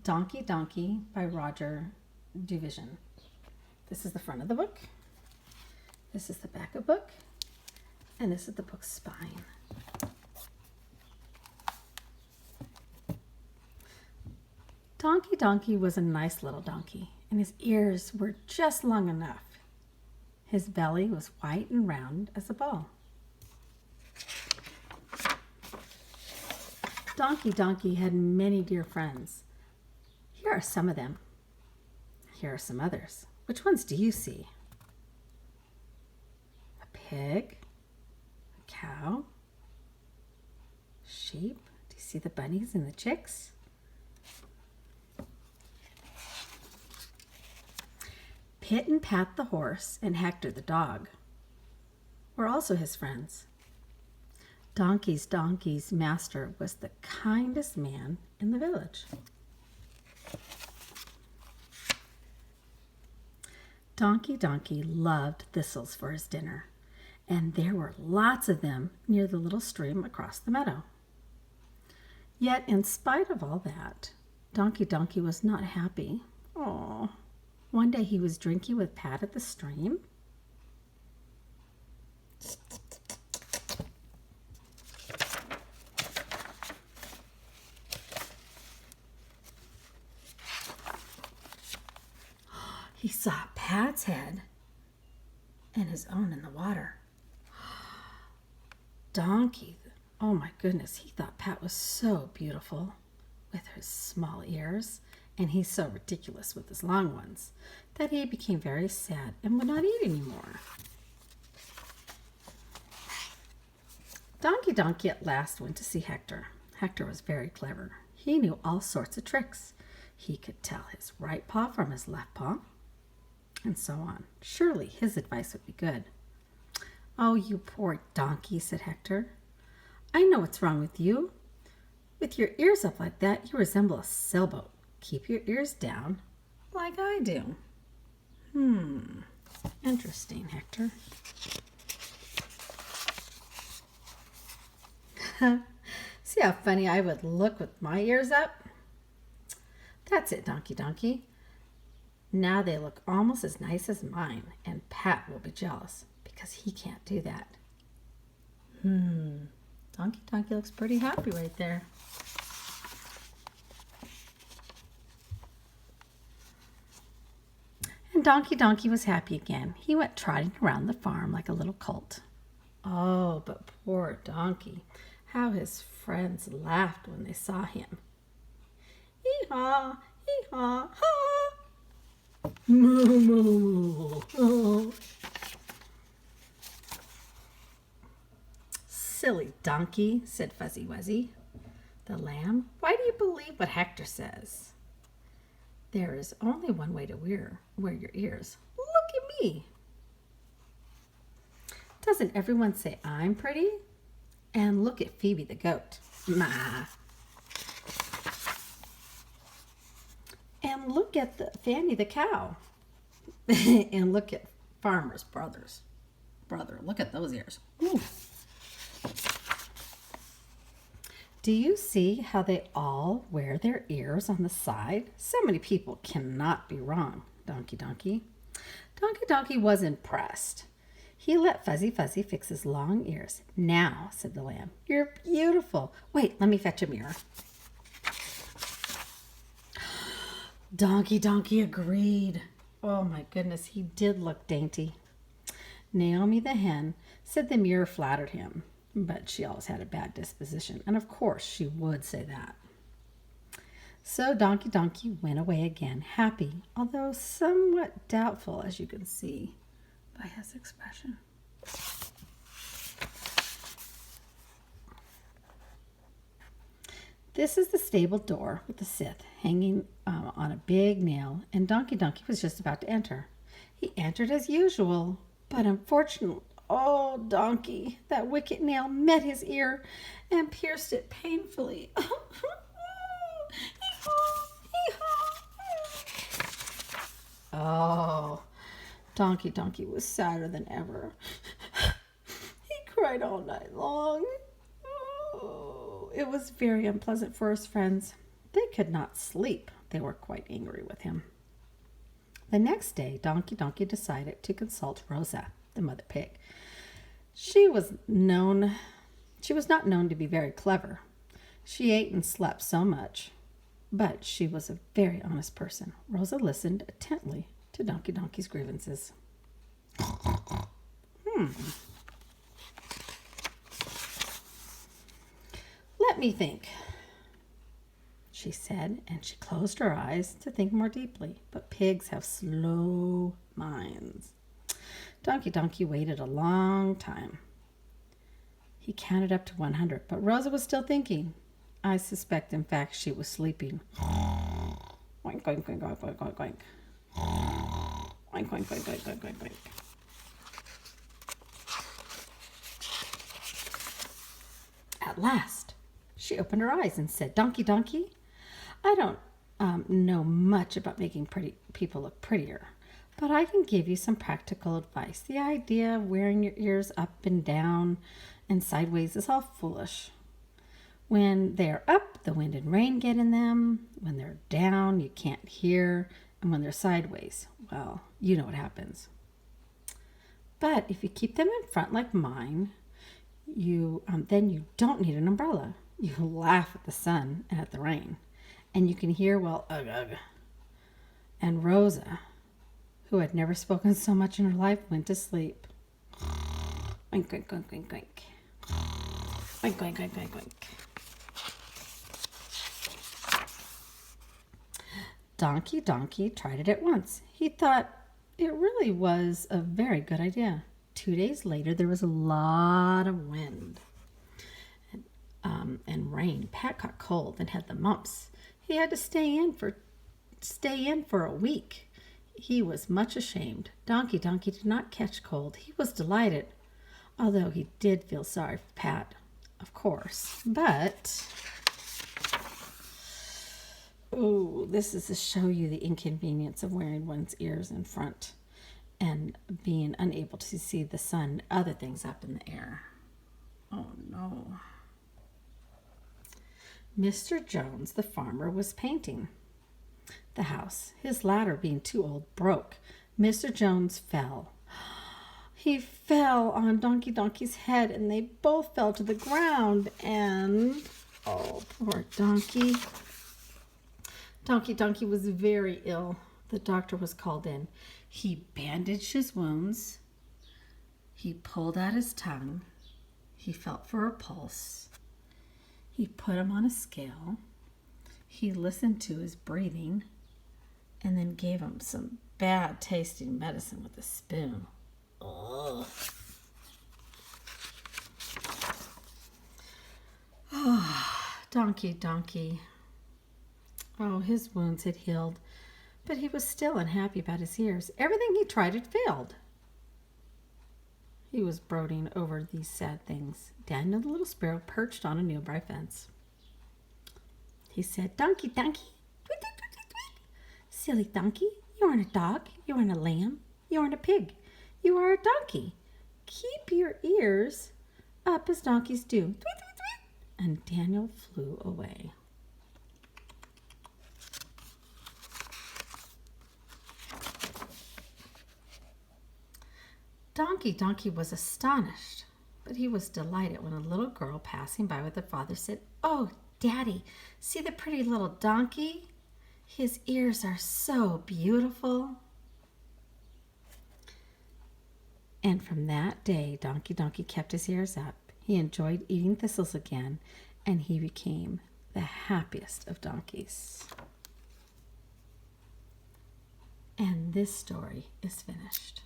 Donkey Donkey by Roger Duvoisin. This is the front of the book. This is the back of the book. And this is the book's spine. Donkey Donkey was a nice little donkey, and his ears were just long enough. His belly was white and round as a ball. Donkey Donkey had many dear friends. Here are some of them. Here are some others. Which ones do you see? A pig, a cow, sheep. Do you see the bunnies and the chicks? Pit and Pat the horse and Hector the dog were also his friends. Donkey's master was the kindest man in the village. Donkey Donkey loved thistles for his dinner, and there were lots of them near the little stream across the meadow. Yet, in spite of all that, Donkey Donkey was not happy. Oh, one day he was drinking with Pat at the stream. He saw Pat's head and his own in the water. Donkey, oh my goodness, he thought Pat was so beautiful with his small ears, and he's so ridiculous with his long ones, that he became very sad and would not eat anymore. Donkey Donkey at last went to see Hector. Hector was very clever. He knew all sorts of tricks. He could tell his right paw from his left paw, and so on. Surely his advice would be good. "Oh, you poor donkey," said Hector. "I know what's wrong with you. With your ears up like that, you resemble a sailboat. Keep your ears down, like I do." Interesting, Hector. See how funny I would look with my ears up? That's it, Donkey Donkey. Now they look almost as nice as mine, and Pat will be jealous because he can't do that. Donkey Donkey looks pretty happy right there. And Donkey Donkey was happy again. He went trotting around the farm like a little colt. Oh, but poor Donkey. How his friends laughed when they saw him. Hee-haw, hee-haw, ha! Moo, moo, moo. "Silly donkey," said Fuzzy Wuzzy the lamb. "Why do you believe what Hector says? There is only one way to wear your ears. Look at me. Doesn't everyone say I'm pretty? And look at Phoebe the goat. Ma. And look at Fanny the cow. And look at Farmer's brother. Look at those ears. Ooh. Do you see how they all wear their ears on the side? So many people cannot be wrong, Donkey Donkey." Donkey Donkey was impressed. He let Fuzzy Fuzzy fix his long ears. "Now," said the lamb, "you're beautiful. Wait, let me fetch a mirror." Donkey Donkey agreed. Oh my goodness, he did look dainty. Naomi the hen said the mirror flattered him, but she always had a bad disposition, and of course she would say that. So Donkey Donkey went away again, happy, although somewhat doubtful, as you can see by his expression. This is the stable door with the scythe hanging on a big nail, and Donkey Donkey was just about to enter. He entered as usual, but unfortunately, oh, Donkey, that wicked nail met his ear and pierced it painfully. Oh, Donkey Donkey was sadder than ever. He cried all night long. Oh, it was very unpleasant for his friends. They could not sleep, they were quite angry with him. The next day, Donkey decided to consult Rosa, the mother pig. She was not known to be very clever. She ate and slept so much, but she was a very honest person. Rosa listened attentively to Donkey's grievances. Let me think, she said, and she closed her eyes to think more deeply. But pigs have slow minds. Donkey waited a long time. He counted up to 100, but Rosa was still thinking. I suspect, in fact, she was sleeping. Oink, oink, oink, oink, oink, oink, oink. Oink, oink, oink, oink, oink, oink, oink. At last, she opened her eyes and said, Donkey, I don't know much about making people look prettier, but I can give you some practical advice. The idea of wearing your ears up and down and sideways is all foolish. When they're up, the wind and rain get in them. When they're down, you can't hear. And when they're sideways, well, you know what happens. But if you keep them in front like mine, then you don't need an umbrella. You laugh at the sun and at the rain, and you can hear, well, ugh, ugh. And Rosa, who had never spoken so much in her life, went to sleep. Oink, oink, oink, oink, oink. Oink, oink, oink, oink, oink. Donkey tried it at once. He thought it really was a very good idea. 2 days later, there was a lot of wind and rain. Pat got cold and had the mumps. He had to stay in for a week. He was much ashamed. Donkey did not catch cold. He was delighted, although he did feel sorry for Pat, of course. But this is to show you the inconvenience of wearing one's ears in front and being unable to see the sun and other things up in the air. Oh no. Mr. Jones, the farmer, was painting the house. His ladder, being too old, broke. Mr. Jones fell. He fell on Donkey's head, and they both fell to the ground. And, oh, poor Donkey. Donkey was very ill. The doctor was called in. He bandaged his wounds. He pulled out his tongue. He felt for a pulse. He put him on a scale. He listened to his breathing and then gave him some bad tasting medicine with a spoon. Ugh. Oh, Donkey. Oh, his wounds had healed, but he was still unhappy about his ears. Everything he tried had failed. He was brooding over these sad things. Daniel the little sparrow perched on a nearby fence. He said, Donkey, tweet, tweet, tweet, tweet. Silly donkey, you aren't a dog, you aren't a lamb, you aren't a pig, you are a donkey. Keep your ears up as donkeys do. Tweet, tweet, tweet. And Daniel flew away. Donkey was astonished, but he was delighted when a little girl passing by with her father said, Oh, Daddy, see the pretty little donkey? His ears are so beautiful. And from that day, Donkey kept his ears up. He enjoyed eating thistles again, and he became the happiest of donkeys. And this story is finished.